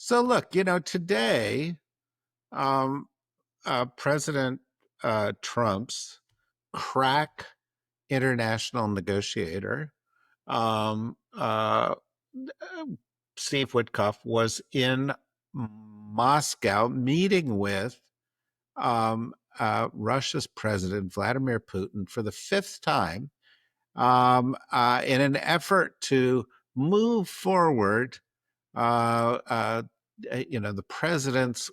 So look, today, um, President Trump's crack international negotiator, um, uh, Steve Witkoff, was in Moscow meeting with Russia's President Vladimir Putin for the fifth time in an effort to move forward uh, uh, the president's,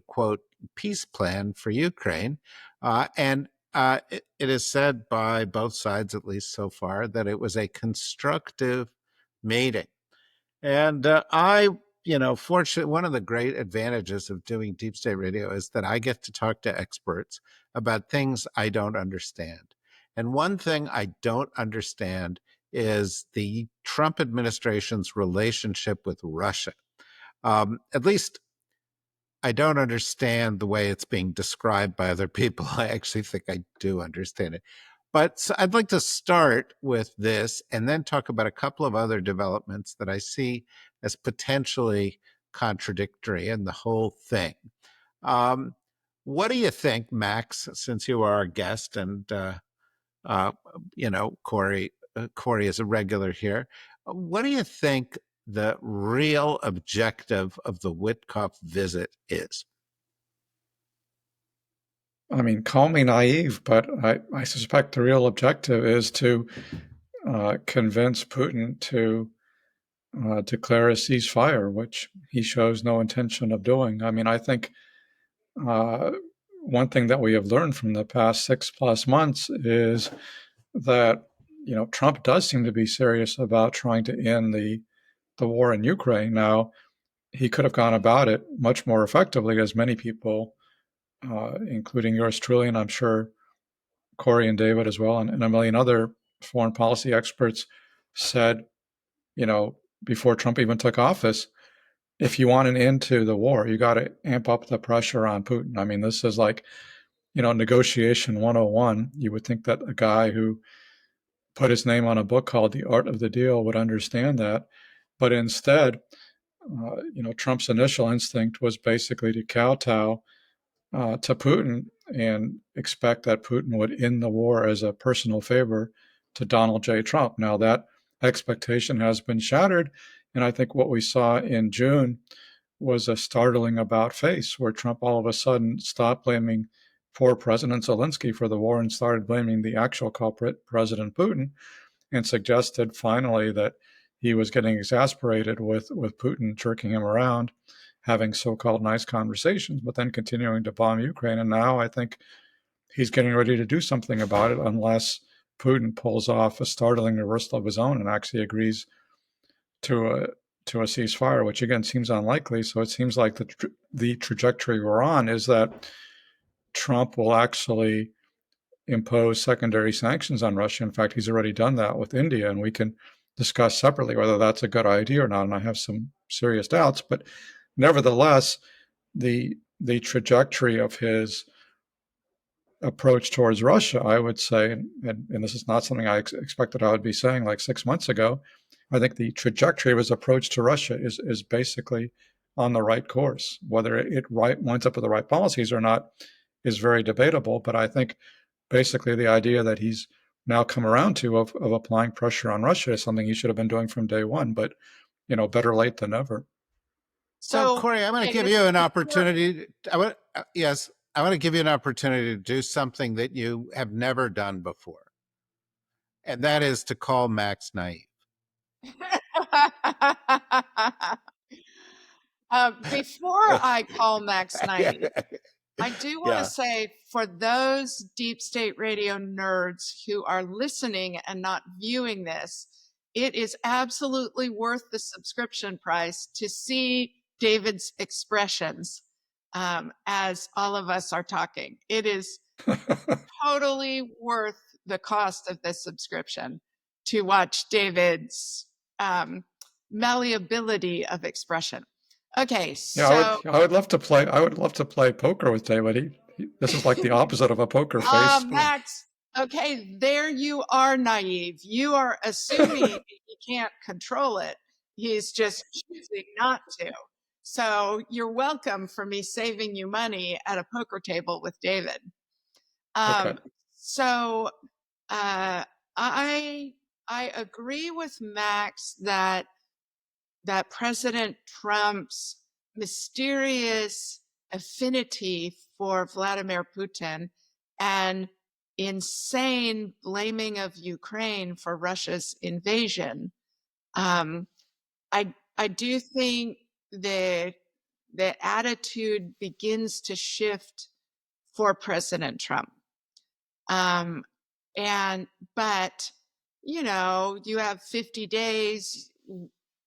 quote, peace plan for Ukraine. And it is said by both sides, at least so far, that it was a constructive meeting. And fortunately, one of the great advantages of doing deep state radio is that I get to talk to experts about things I don't understand. And one thing I don't understand is the Trump administration's relationship with Russia. At least I don't understand the way it's being described by other people. I actually think I do understand it. But so I'd like to start with this and then talk about a couple of other developments that I see as potentially contradictory in the whole thing. Um, what do you think, Max, since you are our guest and, uh, Kori is a regular here. What do you think the real objective of the Witkoff visit is? I mean, call me naive, but I suspect the real objective is to convince Putin to declare a ceasefire, which he shows no intention of doing. I mean, I think uh, one thing that we have learned from the past 6+ months is that Trump does seem to be serious about trying to end the war in Ukraine. Now, he could have gone about it much more effectively, as many people, including yours truly, and I'm sure Kori and David as well, and a million other foreign policy experts said, before Trump even took office, if you want an end to the war, you got to amp up the pressure on Putin. I mean, this is like, negotiation 101. You would think that a guy who put his name on a book called The Art of the Deal would understand that. But instead, Trump's initial instinct was basically to kowtow to Putin and expect that Putin would end the war as a personal favor to Donald J. Trump. Now, that expectation has been shattered. And I think what we saw in June was a startling about face where Trump all of a sudden stopped blaming poor President Zelensky for the war and started blaming the actual culprit, President Putin, and suggested finally that he was getting exasperated with Putin jerking him around, having so-called nice conversations, but then continuing to bomb Ukraine. And now I think he's getting ready to do something about it unless Putin pulls off a startling reversal of his own and actually agrees to a ceasefire, which again seems unlikely. So it seems like the trajectory we're on is that Trump will actually impose secondary sanctions on Russia. In fact, he's already done that with India, and we can discuss separately whether that's a good idea or not. And I have some serious doubts, but nevertheless, the trajectory of his approach towards Russia, I would say, and this is not something I expected I would be saying like 6 months ago. I think the trajectory of his approach to Russia is basically on the right course. Whether it winds up with the right policies or not is very debatable. But I think basically the idea that he's now come around to of applying pressure on Russia is something he should have been doing from day one. But better late than never. So, So, Kori, I'm going to give David, you an before, opportunity. Yes, I want to give you an opportunity to do something that you have never done before, and that is to call Max naive. before I call Max naive, I do want to Yeah. say for those deep state radio nerds who are listening and not viewing this, it is absolutely worth the subscription price to see David's expressions as all of us are talking. It is totally worth the cost of the subscription to watch David's malleability of expression. Okay, Yeah, so I would love to play. I would love to play poker with David. This is like the opposite of a poker face. Max, okay, there you are naive. You are assuming he can't control it. He's just choosing not to. So you're welcome for me saving you money at a poker table with David. Okay. So uh, I agree with Max that President Trump's mysterious affinity for Vladimir Putin and insane blaming of Ukraine for Russia's invasion. I do think the attitude begins to shift for President Trump. But you know, you have 50 days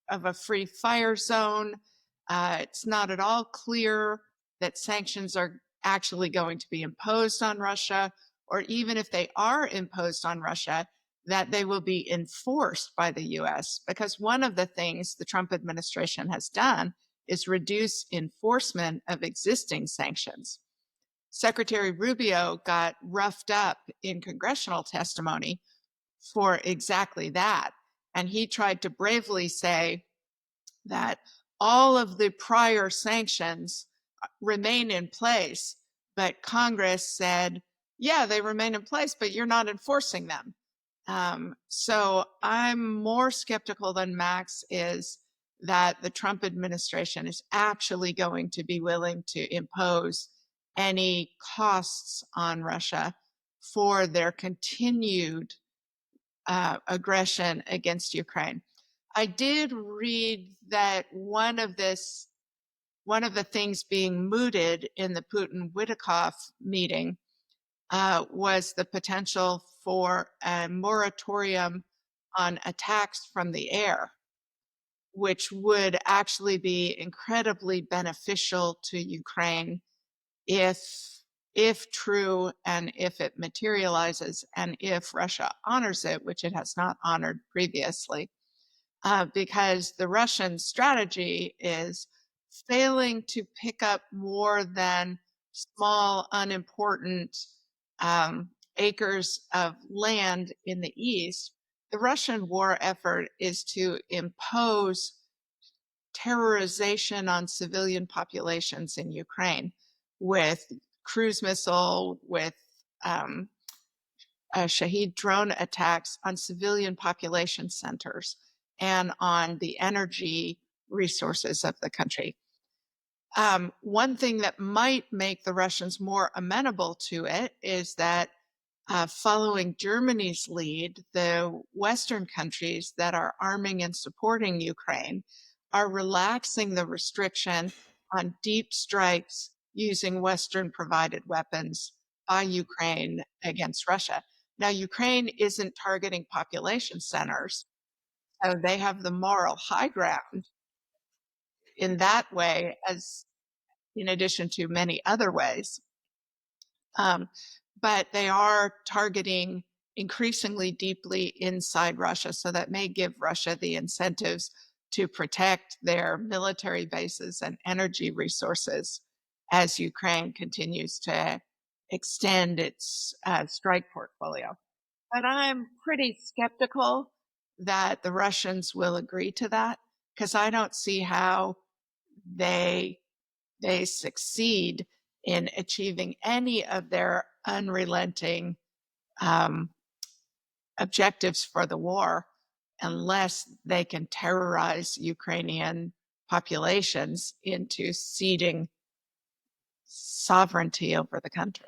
of a free fire zone. It's not at all clear that sanctions are actually going to be imposed on Russia, or even if they are imposed on Russia, that they will be enforced by the US. Because one of the things the Trump administration has done is reduce enforcement of existing sanctions. Secretary Rubio got roughed up in congressional testimony for exactly that. And he tried to bravely say that all of the prior sanctions remain in place, but Congress said, yeah, they remain in place, but you're not enforcing them. So I'm more skeptical than Max is that the Trump administration is actually going to be willing to impose any costs on Russia for their continued aggression against Ukraine. I did read that one of the things being mooted in the Putin-Rothkopf meeting was the potential for a moratorium on attacks from the air, which would actually be incredibly beneficial to Ukraine if true and if it materializes and if Russia honors it, which it has not honored previously. Because the Russian strategy is failing to pick up more than small, unimportant acres of land in the east. The Russian war effort is to impose terrorization on civilian populations in Ukraine with cruise missile, with Shahid drone attacks on civilian population centers and on the energy resources of the country. One thing that might make the Russians more amenable to it is that following Germany's lead, the Western countries that are arming and supporting Ukraine are relaxing the restriction on deep strikes using Western provided weapons by Ukraine against Russia. Now, Ukraine isn't targeting population centers, so they have the moral high ground in that way, as in addition to many other ways. But they are targeting increasingly deeply inside Russia, so that may give Russia the incentives to protect their military bases and energy resources as Ukraine continues to extend its strike portfolio. But I'm pretty skeptical that the Russians will agree to that, because I don't see how they succeed in achieving any of their unrelenting objectives for the war unless they can terrorize Ukrainian populations into ceding sovereignty over the country.